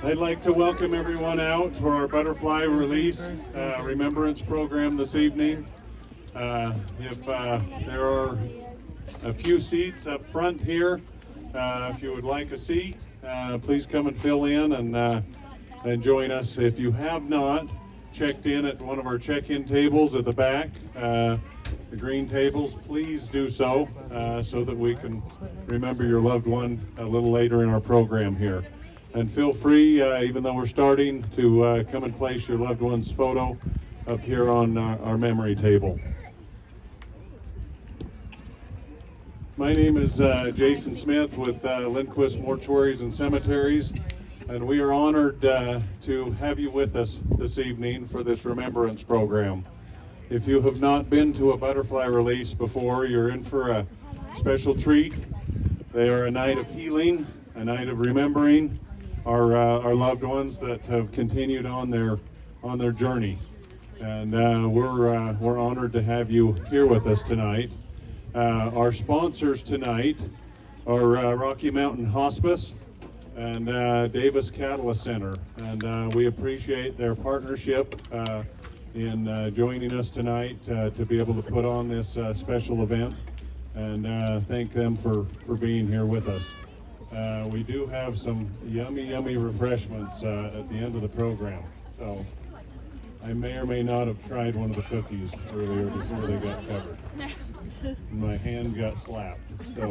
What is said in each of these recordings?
I'd like to welcome everyone out for our butterfly release remembrance program this evening. If there are a few seats up front here, if you would like a seat, please come and fill in and join us. If you have not checked in at one of our check-in tables at the back, the green tables, please do so so that we can remember your loved one a little later in our program here. And feel free, even though we're starting, to come and place your loved one's photo up here on our memory table. My name is Jason Smith with Lindquist Mortuaries and Cemeteries, and we are honored to have you with us this evening for this remembrance program. If you have not been to a butterfly release before, you're in for a special treat. They are a night of healing, a night of remembering our loved ones that have continued on their journey, and we're honored to have you here with us tonight. Our sponsors tonight are Rocky Mountain Hospice and Davis Catalyst Center, and we appreciate their partnership in joining us tonight to be able to put on this special event, and thank them for being here with us. We do have some yummy refreshments at the end of the program, so I may or may not have tried one of the cookies earlier before they got covered. My hand got slapped, so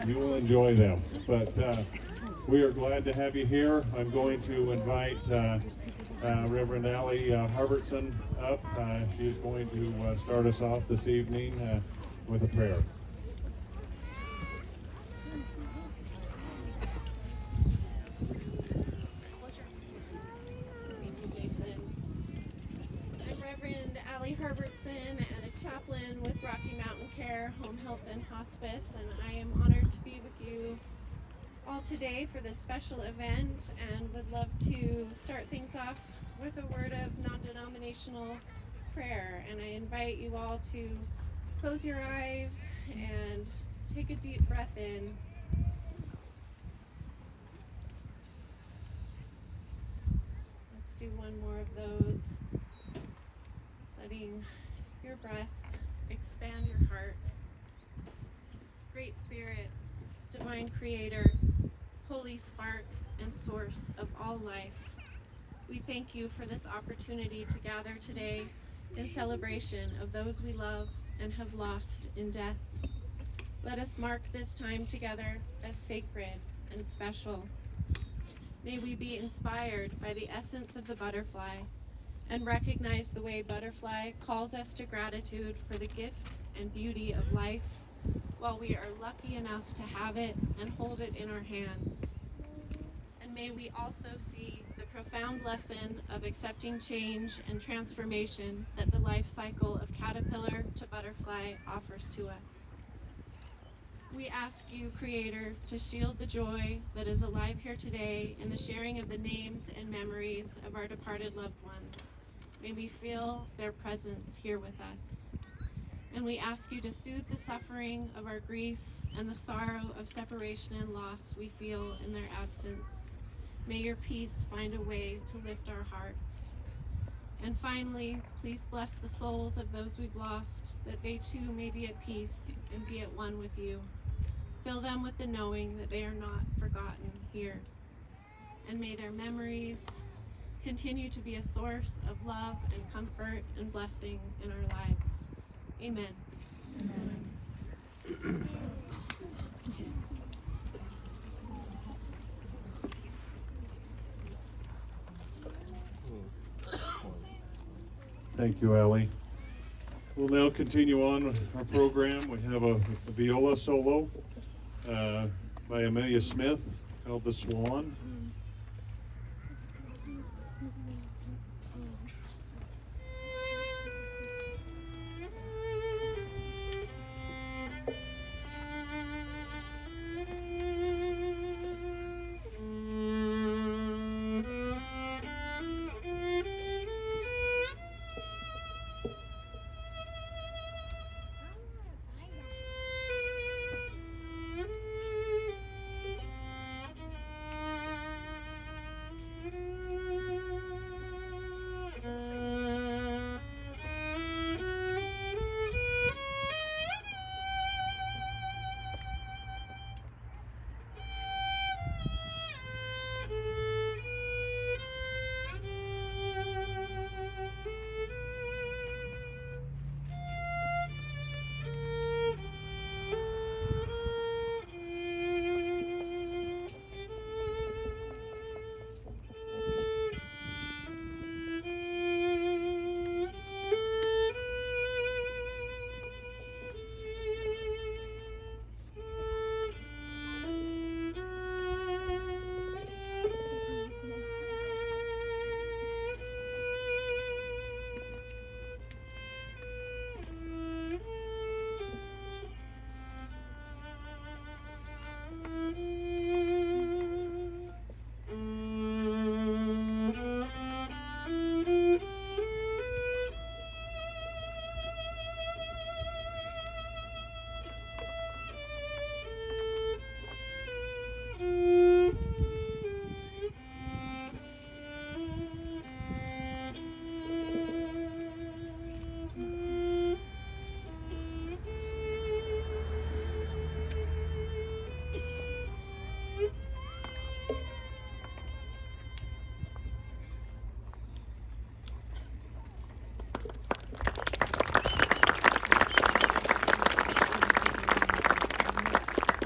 you will enjoy them. But we are glad to have you here. I'm going to invite Reverend Allie Harbertson up. She's going to start us off this evening with a prayer. Harbertson and a chaplain with Rocky Mountain Care, Home Health and Hospice, and I am honored to be with you all today for this special event, and would love to start things off with a word of non-denominational prayer. And I invite you all to close your eyes and take a deep breath in. Let's do one more of those. Letting your breath expand your heart. Great Spirit, Divine Creator, Holy Spark and Source of all life, we thank you for this opportunity to gather today in celebration of those we love and have lost in death. Let us mark this time together as sacred and special. May we be inspired by the essence of the butterfly and recognize the way butterfly calls us to gratitude for the gift and beauty of life, while we are lucky enough to have it and hold it in our hands. And may we also see the profound lesson of accepting change and transformation that the life cycle of caterpillar to butterfly offers to us. We ask you, Creator, to shield the joy that is alive here today in the sharing of the names and memories of our departed loved ones. May we feel their presence here with us. And we ask you to soothe the suffering of our grief and the sorrow of separation and loss we feel in their absence. May your peace find a way to lift our hearts. And finally, please bless the souls of those we've lost, that they too may be at peace and be at one with you. Fill them with the knowing that they are not forgotten here. And may their memories continue to be a source of love and comfort and blessing in our lives. Amen. Amen. Thank you, Allie. We'll now continue on our program. We have a viola solo by Amelia Smith called The Swan.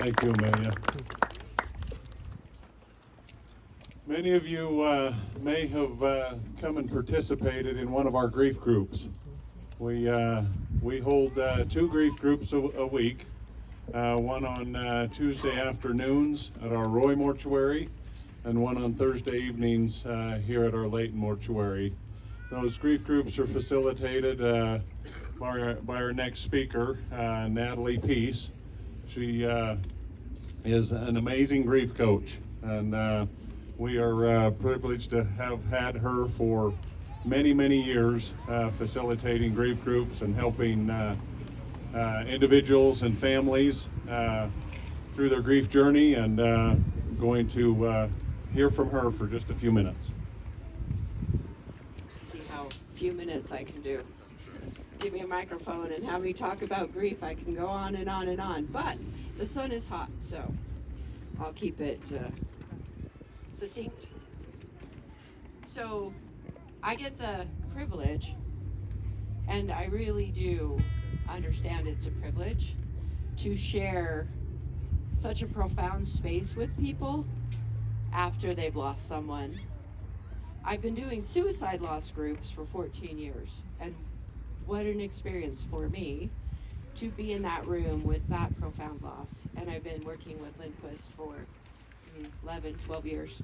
Thank you, Amelia. Many of you may have come and participated in one of our grief groups. We hold 2 grief groups a week, one on Tuesday afternoons at our Roy Mortuary, and one on Thursday evenings here at our Layton Mortuary. Those grief groups are facilitated by our next speaker, Natalie Peace. She is an amazing grief coach, and we are privileged to have had her for many, many years facilitating grief groups and helping individuals and families through their grief journey, and going to hear from her for just a few minutes. See how few minutes I can do. Give me a microphone and have me talk about grief. I can go on and on and on, but the sun is hot, so I'll keep it succinct. So I get the privilege, and I really do understand it's a privilege, to share such a profound space with people after they've lost someone. I've been doing suicide loss groups for 14 years, and what an experience for me to be in that room with that profound loss. And I've been working with Lindquist for 11, 12 years.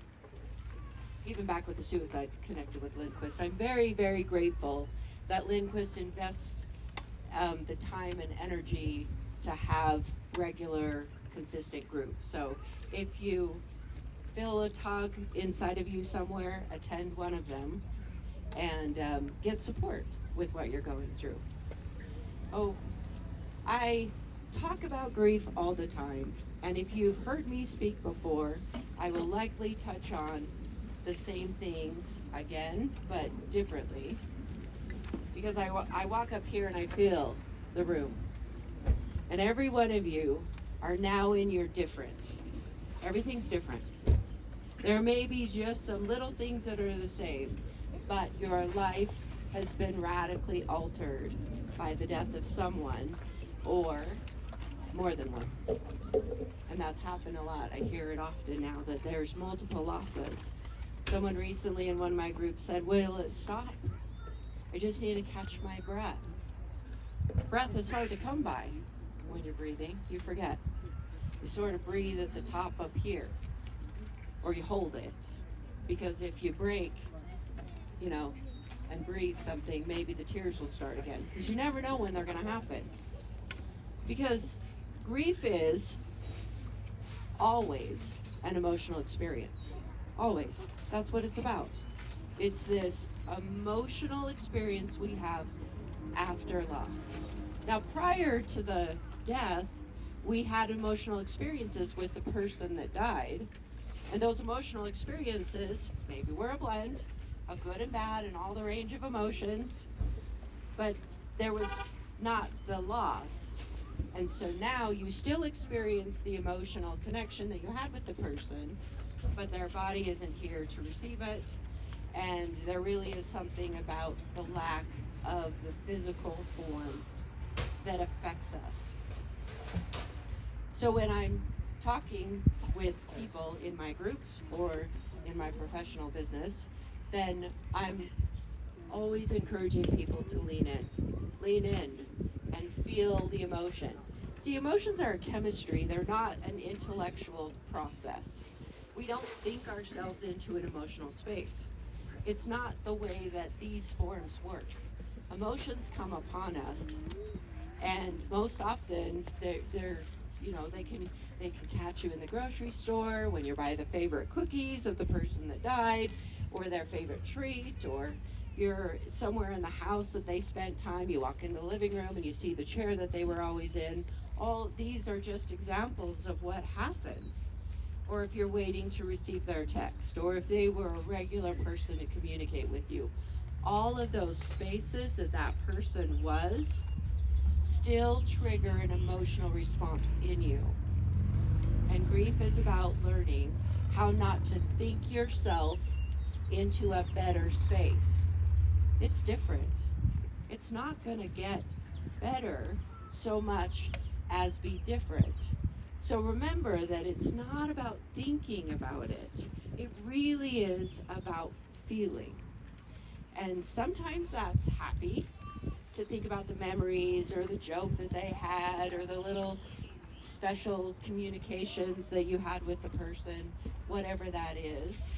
Even back with the suicide, connected with Lindquist. I'm very, very grateful that Lindquist invests the time and energy to have regular, consistent groups. So if you feel a tug inside of you somewhere, attend one of them and get support with what you're going through. Oh, I talk about grief all the time, and if you've heard me speak before, I will likely touch on the same things again, but differently, because I walk up here and I feel the room, and every one of you are now in your different. Everything's different. There may be just some little things that are the same, but your life has been radically altered by the death of someone, or more than one. And that's happened a lot. I hear it often now that there's multiple losses. Someone recently in one of my groups said, "Will it stop? I just need to catch my breath." Breath is hard to come by when you're breathing. You forget. You sort of breathe at the top up here, or you hold it. Because if you break, and breathe something, maybe the tears will start again. Because you never know when they're going to happen. Because grief is always an emotional experience. Always. That's what it's about. It's this emotional experience we have after loss. Now, prior to the death, we had emotional experiences with the person that died. And those emotional experiences, maybe were a blend of good and bad and all the range of emotions, but there was not the loss. And so now you still experience the emotional connection that you had with the person, but their body isn't here to receive it. And there really is something about the lack of the physical form that affects us. So when I'm talking with people in my groups or in my professional business, then I'm always encouraging people to lean in and feel the emotion. See, emotions are a chemistry. They're not an intellectual process. We don't think ourselves into an emotional space. It's not the way that these forms work. Emotions come upon us, and most often they can catch you in the grocery store when you're by the favorite cookies of the person that died, or their favorite treat, or you're somewhere in the house that they spent time. You walk in the living room and you see the chair that they were always in. All these are just examples of what happens. Or if you're waiting to receive their text, or if they were a regular person to communicate with you. All of those spaces that person was still trigger an emotional response in you. And grief is about learning how not to think yourself into a better space. It's different. It's not going to get better so much as be different. So remember that it's not about thinking about it. It really is about feeling. And sometimes that's happy, to think about the memories or the joke that they had or the little special communications that you had with the person, whatever that is.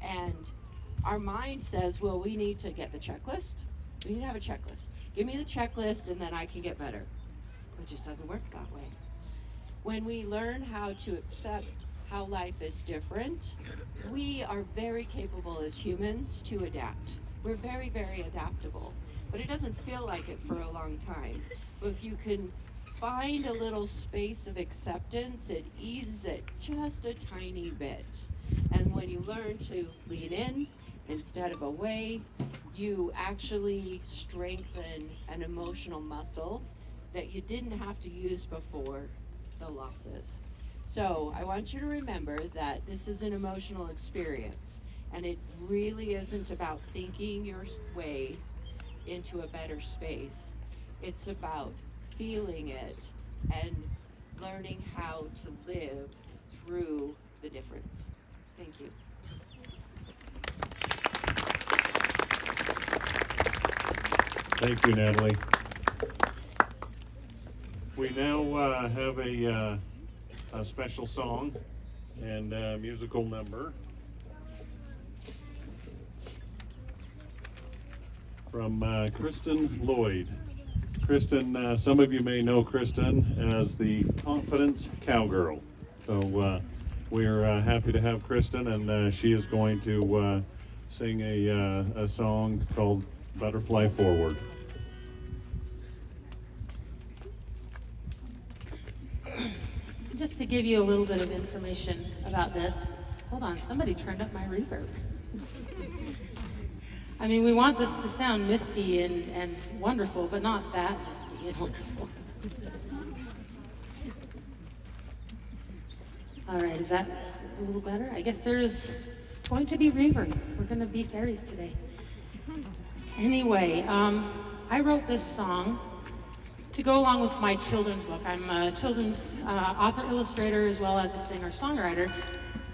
And our mind says, well, we need to get the checklist. We need to have a checklist. Give me the checklist and then I can get better. It just doesn't work that way. When we learn how to accept how life is different, we are very capable as humans to adapt. We're very, very adaptable. But it doesn't feel like it for a long time. But if you can find a little space of acceptance, it eases it just a tiny bit. And when you learn to lean in instead of away, you actually strengthen an emotional muscle that you didn't have to use before the losses. So I want you to remember that this is an emotional experience, and it really isn't about thinking your way into a better space. It's about feeling it and learning how to live through the difference. Thank you. Thank you, Natalie. We now have a special song and musical number from Kristen Lloyd. Kristen, some of you may know Kristen as the Confidence Cowgirl. So we're happy to have Kristen, and she is going to sing a song called Butterfly Forward. Just to give you a little bit of information about this, hold on, somebody turned up my reverb. I mean, we want this to sound misty and wonderful, but not that misty and wonderful. All right, is that a little better? I guess there's going to be reverb. We're going to be fairies today. Anyway, I wrote this song to go along with my children's book. I'm a children's author, illustrator, as well as a singer-songwriter.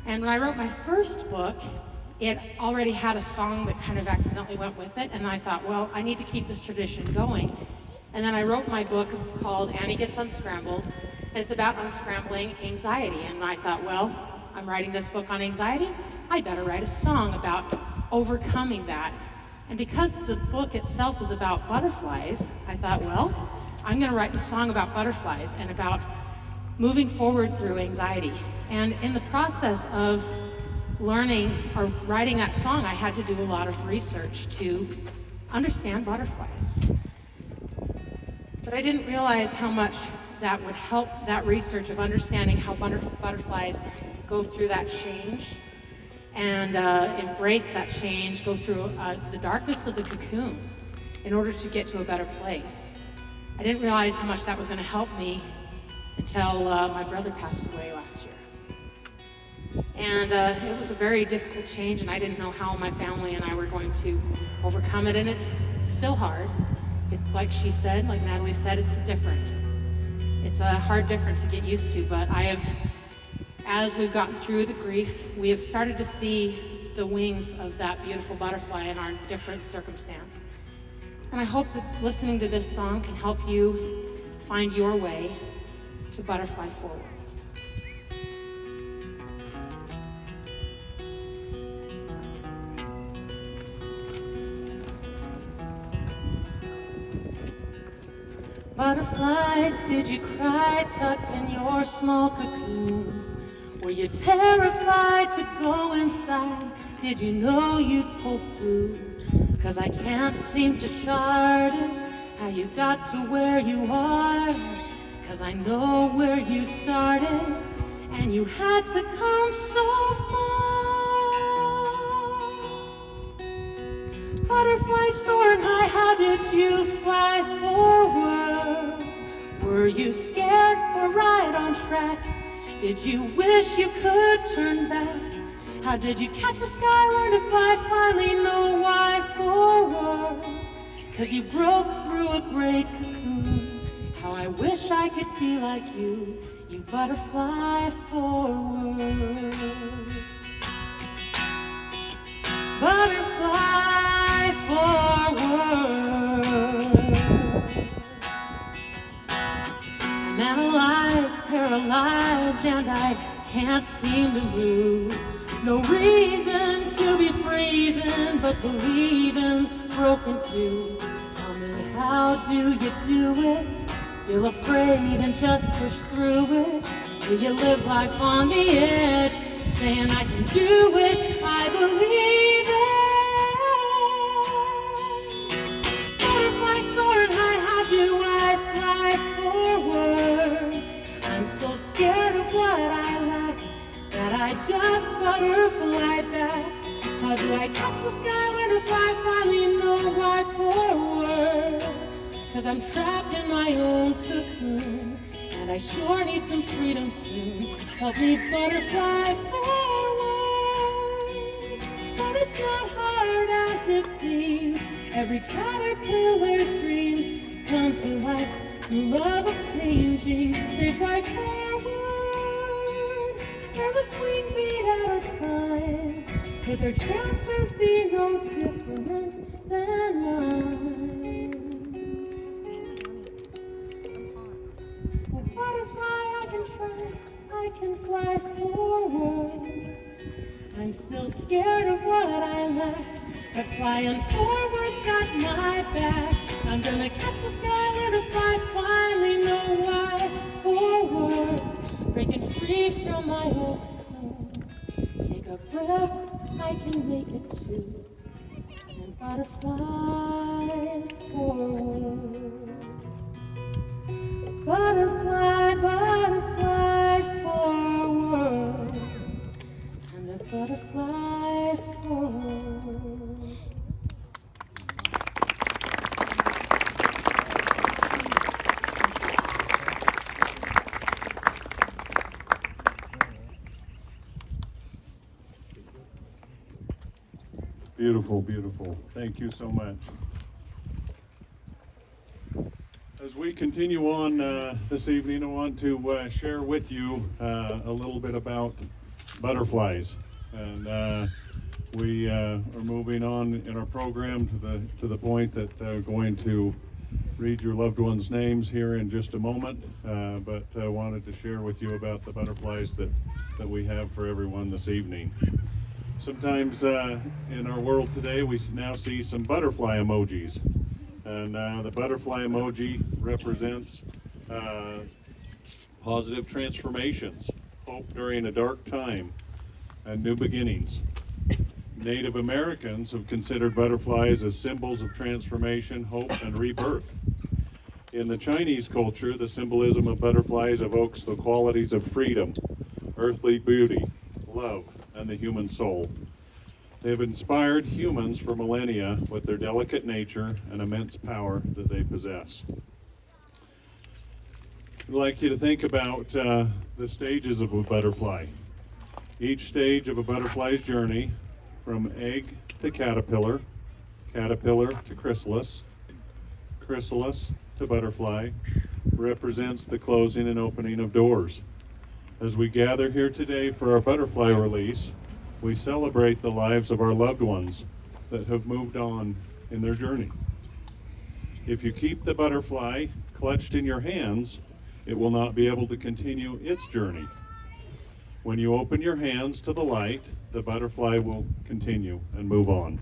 And when I wrote my first book, it already had a song that kind of accidentally went with it, and I thought, well, I need to keep this tradition going. And then I wrote my book called Annie Gets Unscrambled, and it's about unscrambling anxiety. And I thought, well, I'm writing this book on anxiety, I better write a song about overcoming that. And because the book itself is about butterflies, I thought, well, I'm gonna write a song about butterflies and about moving forward through anxiety. And in the process of learning or writing that song, I had to do a lot of research to understand butterflies. But I didn't realize how much that would help, that research of understanding how butterflies go through that change and embrace that change, go through the darkness of the cocoon in order to get to a better place. I didn't realize how much that was going to help me until my brother passed away last year. And it was a very difficult change, and I didn't know how my family and I were going to overcome it, and it's still hard. It's like she said, like Natalie said, it's different. It's a hard different to get used to, but as we've gotten through the grief, we have started to see the wings of that beautiful butterfly in our different circumstance. And I hope that listening to this song can help you find your way to butterfly forward. Butterfly, did you cry tucked in your small cocoon? Were you terrified to go inside? Did you know you'd pull through? 'Cause I can't seem to chart it, how you got to where you are. 'Cause I know where you started, and you had to come so far. Butterfly soaring high, how did you fly forward? Were you scared or right on track? Did you wish you could turn back? How did you catch the sky, learn to fly, finally know why forward? 'Cause you broke through a great cocoon. How How I wish I could be like you, you butterfly forward. Butterfly forward. I'm analyzed, paralyzed, and I can't seem to move. No reason to be freezing, but believing's broken too. Tell me, how do you do it? Feel afraid and just push through it? Do you live life on the edge, saying I can do it, I believe it? Butterfly soaring high, how do I fly forward? I'm so scared of what I lack that I just butterfly back. How do I touch the sky when I fly? Finally know why forward. 'Cause I'm trapped in my own cocoon, and I sure need some freedom soon. Help me butterfly forward. But it's not hard as it seems. Every caterpillar's dreams come to life through love of changing. They fly forward, and a swing beat at a time. Could their chances be no different than mine? Butterfly, I can fly forward. I'm still scared of what I lack, but flying forward's got my back. I'm gonna catch the sky when I fly, finally know why forward. Breaking free from my old cocoon. Take a breath, I can make it too. And butterfly forward. Butterfly, butterfly forward, and a butterfly forward. Beautiful, beautiful. Thank you so much. As we continue on this evening, I want to share with you a little bit about butterflies. And we are moving on in our program to the point that we're going to read your loved ones' names here in just a moment. But I wanted to share with you about the butterflies that we have for everyone this evening. Sometimes in our world today, we now see some butterfly emojis. And the butterfly emoji represents positive transformations, hope during a dark time, and new beginnings. Native Americans have considered butterflies as symbols of transformation, hope, and rebirth. In the Chinese culture, the symbolism of butterflies evokes the qualities of freedom, earthly beauty, love, and the human soul. They have inspired humans for millennia with their delicate nature and immense power that they possess. I'd like you to think about the stages of a butterfly. Each stage of a butterfly's journey, from egg to caterpillar, caterpillar to chrysalis, chrysalis to butterfly, represents the closing and opening of doors. As we gather here today for our butterfly release, we celebrate the lives of our loved ones that have moved on in their journey. If you keep the butterfly clutched in your hands, it will not be able to continue its journey. When you open your hands to the light, the butterfly will continue and move on.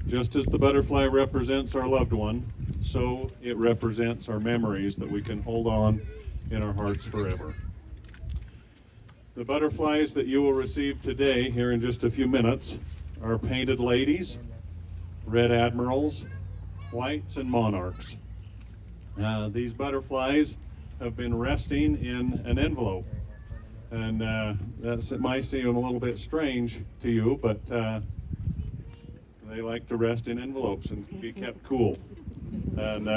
Just as the butterfly represents our loved one, so it represents our memories that we can hold on in our hearts forever. The butterflies that you will receive today, here in just a few minutes, are painted ladies, red admirals, whites, and monarchs. These butterflies have been resting in an envelope. And it might seem a little bit strange to you, but they like to rest in envelopes and be kept cool. And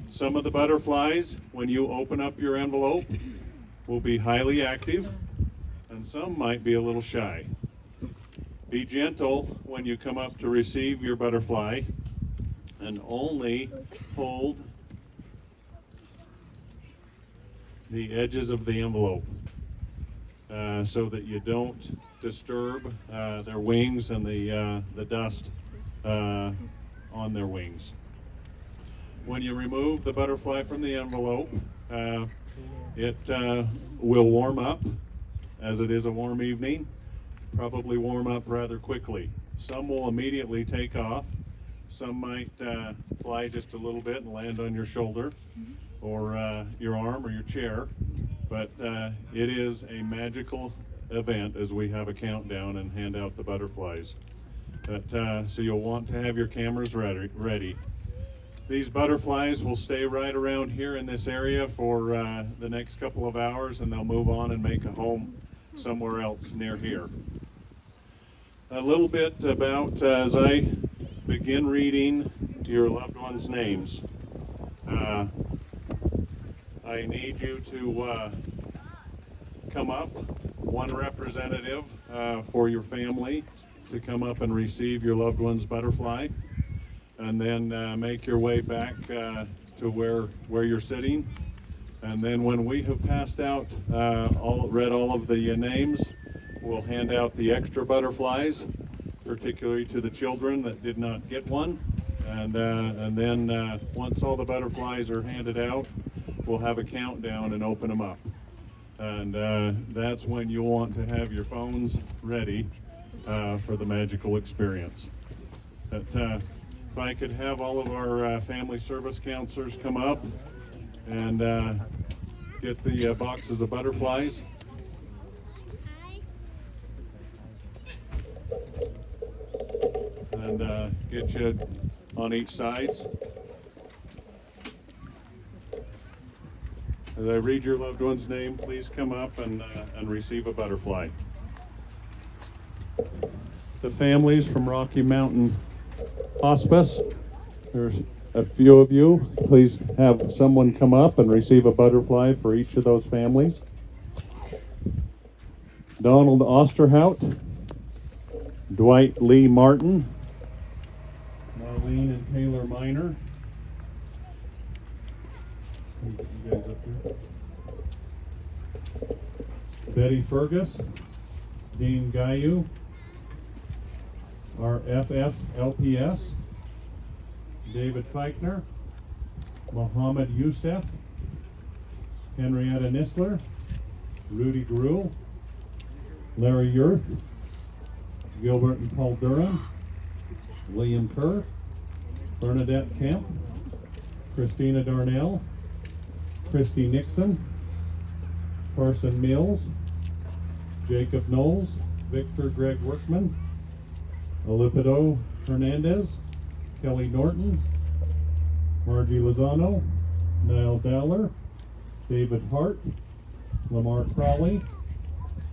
some of the butterflies, when you open up your envelope, will be highly active, and some might be a little shy. Be gentle when you come up to receive your butterfly, and only hold the edges of the envelope so that you don't disturb their wings and the dust on their wings. When you remove the butterfly from the envelope, it will warm up, as it is a warm evening, probably warm up rather quickly. Some will immediately take off. Some might fly just a little bit and land on your shoulder or your arm or your chair. But it is a magical event as we have a countdown and hand out the butterflies. So you'll want to have your cameras ready. These butterflies will stay right around here in this area for the next couple of hours, and they'll move on and make a home somewhere else near here. A little bit about as I begin reading your loved ones' names. I need you to come up, one representative for your family to come up and receive your loved one's butterfly, and then make your way back to where you're sitting. And then when we have passed out, read all of the names, we'll hand out the extra butterflies, particularly to the children that did not get one. And then once all the butterflies are handed out, we'll have a countdown and open them up. And that's when you'll want to have your phones ready for the magical experience. But, if I could have all of our family service counselors come up and get the boxes of butterflies. And get you on each sides. As I read your loved one's name, please come up and receive a butterfly. The families from Rocky Mountain Hospice, there's a few of you. Please have someone come up and receive a butterfly for each of those families. Donald Osterhout, Dwight Lee Martin, Marlene and Taylor Miner. You guys up here. Betty Fergus, Dean Gayu, our FFLPS, David Feichner, Mohammed Youssef, Henrietta Nisler, Rudy Gruhl, Larry Yurth, Gilbert and Paul Durham, William Kerr, Bernadette Kemp, Christina Darnell, Christy Nixon, Carson Mills, Jacob Knowles, Victor Greg Workman, Olipido Hernandez, Kelly Norton, Margie Lozano, Niall Dowler, David Hart, Lamar Crowley,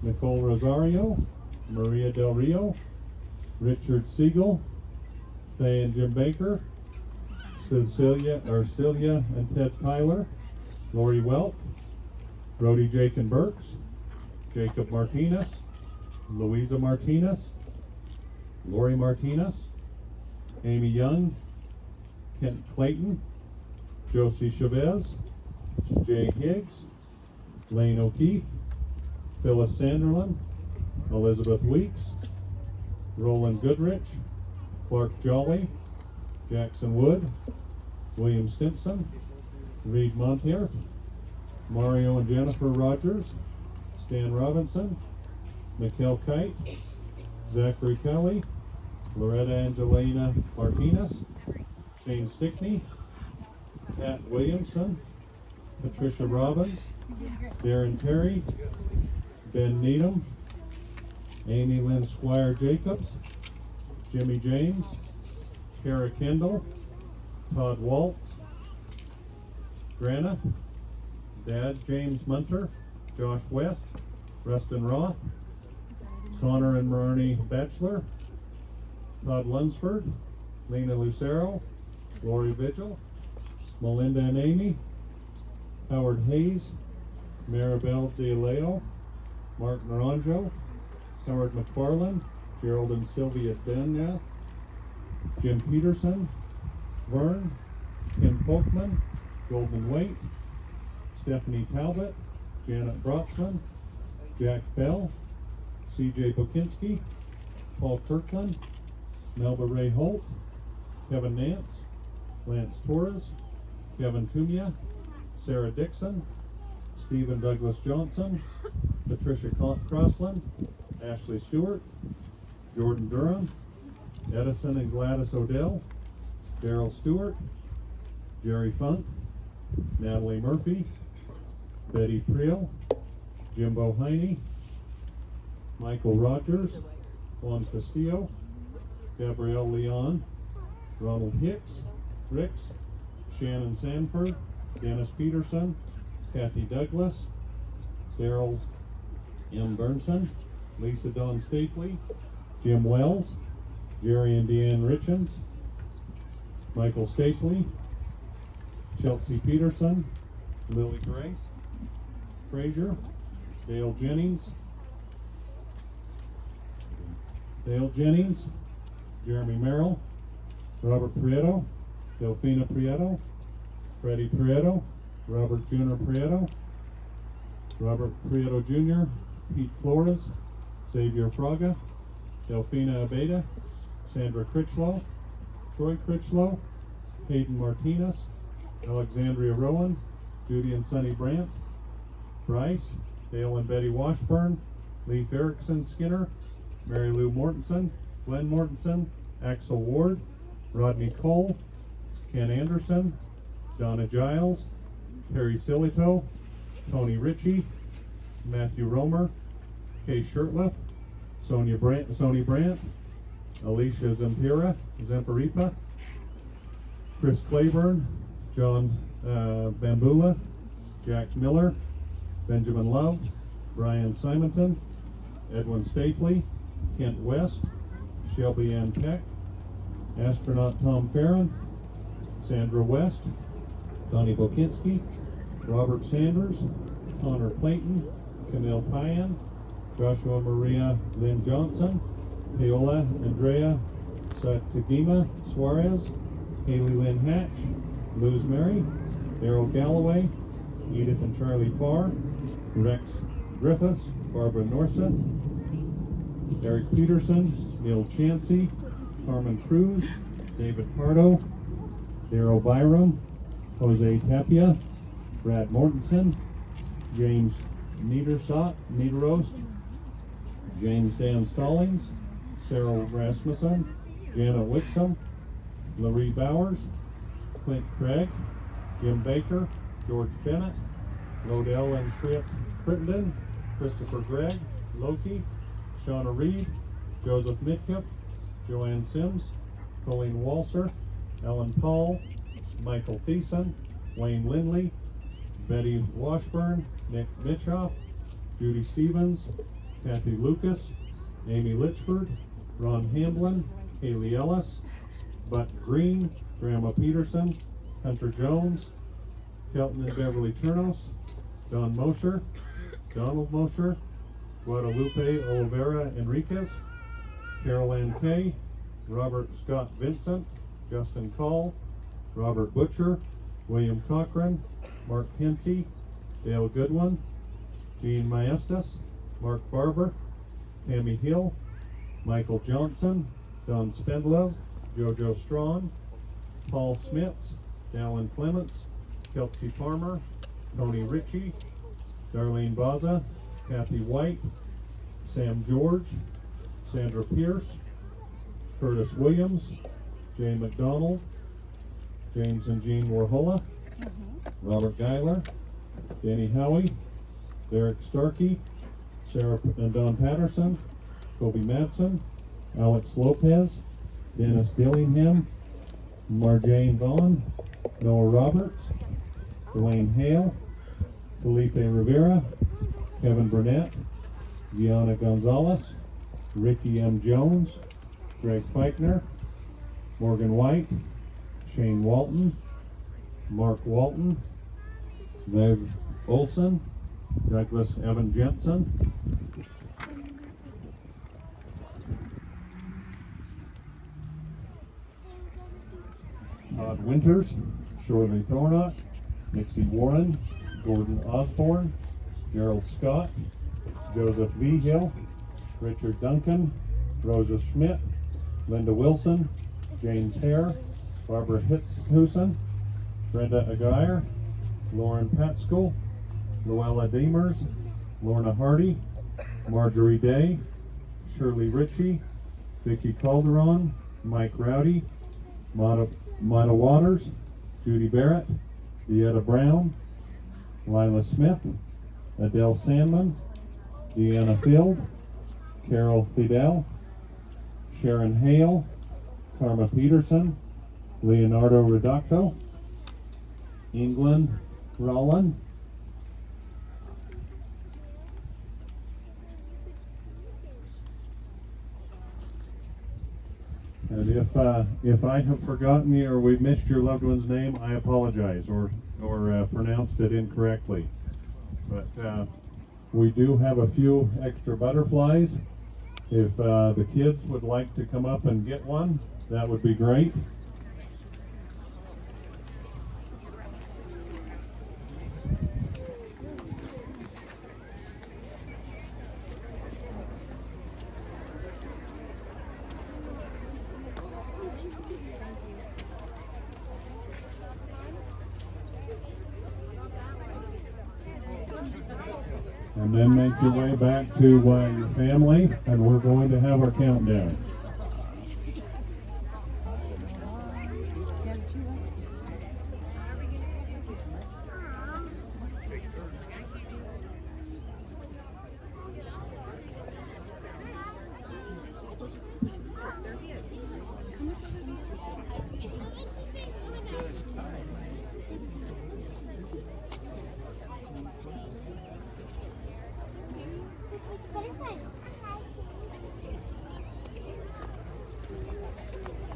Nicole Rosario, Maria Del Rio, Richard Siegel, Faye and Jim Baker, Celia and Ted Tyler, Lori Welk, Brody Jacob Burks, Jacob Martinez, Louisa Martinez, Lori Martinez, Amy Young, Kent Clayton, Josie Chavez, Jay Higgs, Lane O'Keefe, Phyllis Sanderlin, Elizabeth Weeks, Roland Goodrich, Clark Jolly, Jackson Wood, William Stimson, Reed Montier, Mario and Jennifer Rogers, Stan Robinson, Mikkel Kite, Zachary Kelly, Loretta Angelina Martinez, Shane Stickney, Pat Williamson, Patricia Robbins, Darren Terry, Ben Needham, Amy Lynn Squire Jacobs, Jimmy James, Kara Kendall, Todd Waltz, Grana, Dad James Munter, Josh West, Rustin Roth, Connor and Marnie Batchelor, Todd Lunsford, Lena Lucero, Lori Vigil, Melinda and Amy, Howard Hayes, Maribel DeLeo, Mark Naranjo, Howard McFarland, Gerald and Sylvia Denya, Jim Peterson, Vern, Tim Folkman, Golden Waite, Stephanie Talbot, Janet Broxman, Jack Bell, C.J. Bokinski, Paul Kirkland, Melba Ray Holt, Kevin Nance, Lance Torres, Kevin Cumia, Sarah Dixon, Stephen Douglas Johnson, Patricia Crossland, Ashley Stewart, Jordan Durham, Edison and Gladys Odell, Daryl Stewart, Jerry Funk, Natalie Murphy, Betty Priel, Jimbo Heine, Michael Rogers, Juan Castillo, Gabrielle Leon, Ronald Hicks, Ricks, Shannon Sanford, Dennis Peterson, Kathy Douglas, Daryl M. Burnson, Lisa Dawn Stapley, Jim Wells, Jerry and Deanne Richens, Michael Stapley, Chelsea Peterson, Lily Grace, Frazier, Dale Jennings, Jeremy Merrill, Robert Prieto, Delphina Prieto, Freddie Prieto, Robert Junior Prieto, Robert Prieto Jr., Pete Flores, Xavier Fraga, Delphina Abeda, Sandra Critchlow, Troy Critchlow, Hayden Martinez, Alexandria Rowan, Judy and Sonny Brandt, Bryce, Dale and Betty Washburn, Leif Erickson Skinner, Mary Lou Mortensen, Glenn Mortensen, Axel Ward, Rodney Cole, Ken Anderson, Donna Giles, Perry Silito, Tony Ritchie, Matthew Romer, Kay Shirtliff, Sony Brandt, Alicia Zempiripa, Chris Claiborne, John Bambula, Jack Miller, Benjamin Love, Brian Simonton, Edwin Stapley, Kent West, Shelby Ann Peck, Astronaut Tom Farron, Sandra West, Donnie Bokinski, Robert Sanders, Connor Clayton, Camille Payan, Joshua Maria Lynn Johnson, Paola Andrea Satagima Suarez, Haley Lynn Hatch, Luz Mary, Daryl Galloway, Edith and Charlie Farr, Rex Griffiths, Barbara Norsa, Eric Peterson, Neil Chansey, Carmen Cruz, David Pardo, Daryl Byram, Jose Tapia, Brad Mortensen, James Niederrost, James Dan Stallings, Sarah Rasmussen, Janet Wixom, Larry Bowers, Clint Craig, Jim Baker, George Bennett, Lodell and Crittenden, Christopher Gregg, Loki, Shauna Reed, Joseph Mitkiff, Joanne Sims, Colleen Walser, Ellen Paul, Michael Thiessen, Wayne Lindley, Betty Washburn, Nick Mitchoff, Judy Stevens, Kathy Lucas, Amy Litchford, Ron Hamblin, Haley Ellis, Buck Green, Grandma Peterson, Hunter Jones, Kelton and Beverly Chernos, Don Mosher, Donald Mosher, Guadalupe Oliveira Enriquez, Carol Ann Kay, Robert Scott Vincent, Justin Call, Robert Butcher, William Cochran, Mark Hensey, Dale Goodwin, Jean Maestas, Mark Barber, Tammy Hill, Michael Johnson, Don Spendlove, Jojo Strawn, Paul Smits, Dallin Clements, Kelsey Farmer, Tony Ritchie, Darlene Baza, Kathy White, Sam George, Sandra Pierce, Curtis Williams, Jay McDonald, James and Jean Warhola, Robert Geiler, Danny Howie, Derek Starkey, Sarah and Don Patterson, Kobe Madsen, Alex Lopez, Dennis Dillingham, Marjane Vaughn, Noah Roberts, Dwayne Hale, Felipe Rivera, Kevin Burnett, Gianna Gonzalez, Ricky M. Jones, Greg Feichner, Morgan White, Shane Walton, Mark Walton, Meg Olson, Douglas Evan Jensen, Todd Winters, Shirley Thornock, Nixie Warren, Gordon Osborne, Gerald Scott, Joseph Vigil, Richard Duncan, Rosa Schmidt, Linda Wilson, James Hare, Barbara Hitzhusen, Brenda Aguirre, Lauren Patskill, Luella Demers, Lorna Hardy, Marjorie Day, Shirley Ritchie, Vicki Calderon, Mike Rowdy, Mata Waters, Judy Barrett, Deetta Brown, Lila Smith, Adele Sandman, Deanna Field, Carol Fidel, Sharon Hale, Karma Peterson, Leonardo Redacto, England Roland, and if I have forgotten you or we've missed your loved one's name, I apologize or pronounced it incorrectly. But we do have a few extra butterflies. If the kids would like to come up and get one, that would be great. And then make your way back to your family, and we're going to have our countdown.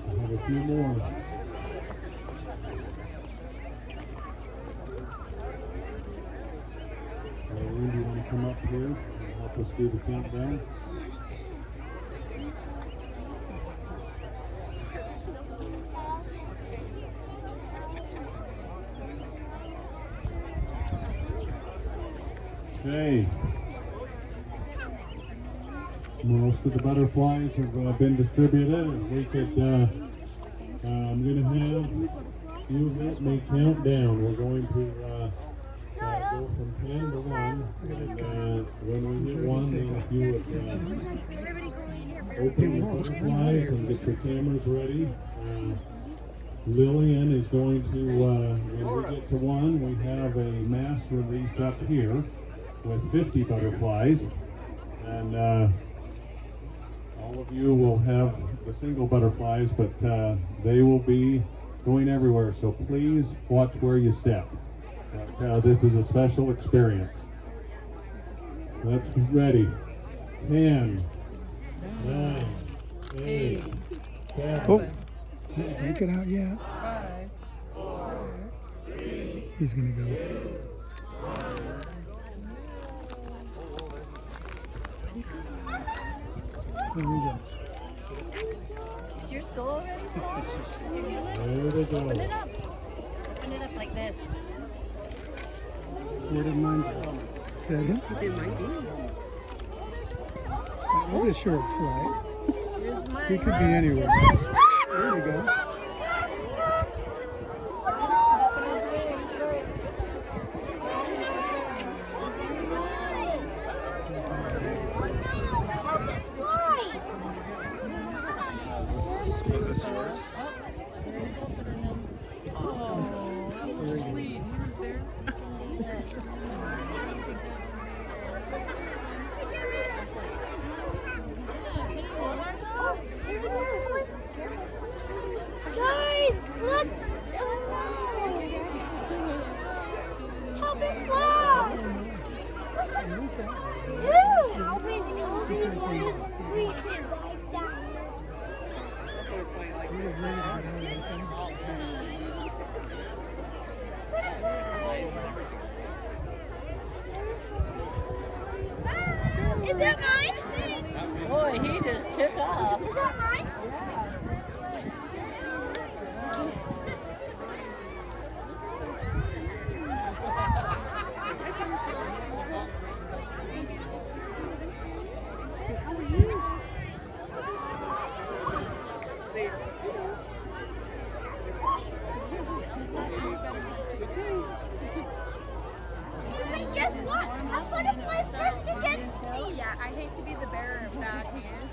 I have a few more. Layton, do you want to come up here and help us do the countdown? Okay. Most of the butterflies have been distributed. We could, I'm going to have you help me count down. We're going to go from 10 to 1. And when we hit 1, then if you would open your butterflies and get your cameras ready. Lillian is going to, when we get to 1, we have a mass release up here with 50 butterflies. And all of you will have the single butterflies, but they will be going everywhere. So please watch where you step. This is a special experience. Let's get ready. 10, 9, 8, 7. Oh, don't get out yet. He's gonna go. There we go. Did yours go already? There they go. Open it up. Open it up like this. Where did mine go? Say again? It might be. That was a short flight. Here's mine. He could be anywhere. There you go. Was this yours? Oh, that was sweet. He was there. Guys, look! Help it fly! Ew! Help it dive down. Is that mine? Boy, he just took off. Is that mine? Wait, guess what? A butterfly first against Oh me. yeah, I hate to be the bearer of bad news.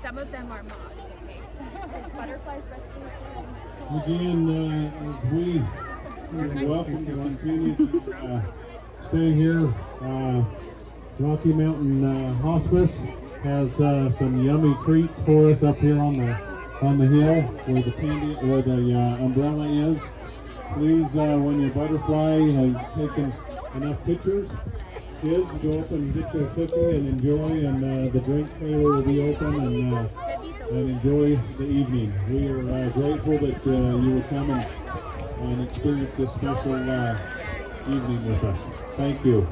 Some of them are moths, okay? Because butterflies rescue friends. Again, as we are welcome to continue to stay here, Rocky Mountain Hospice has some yummy treats for us up here on the hill where the candy where the umbrella is. Please, when your butterfly has taken enough pictures, kids go up and get their cookie and enjoy, and the drink trailer will be open and enjoy the evening. We are grateful that you would come and experience this special evening with us. Thank you.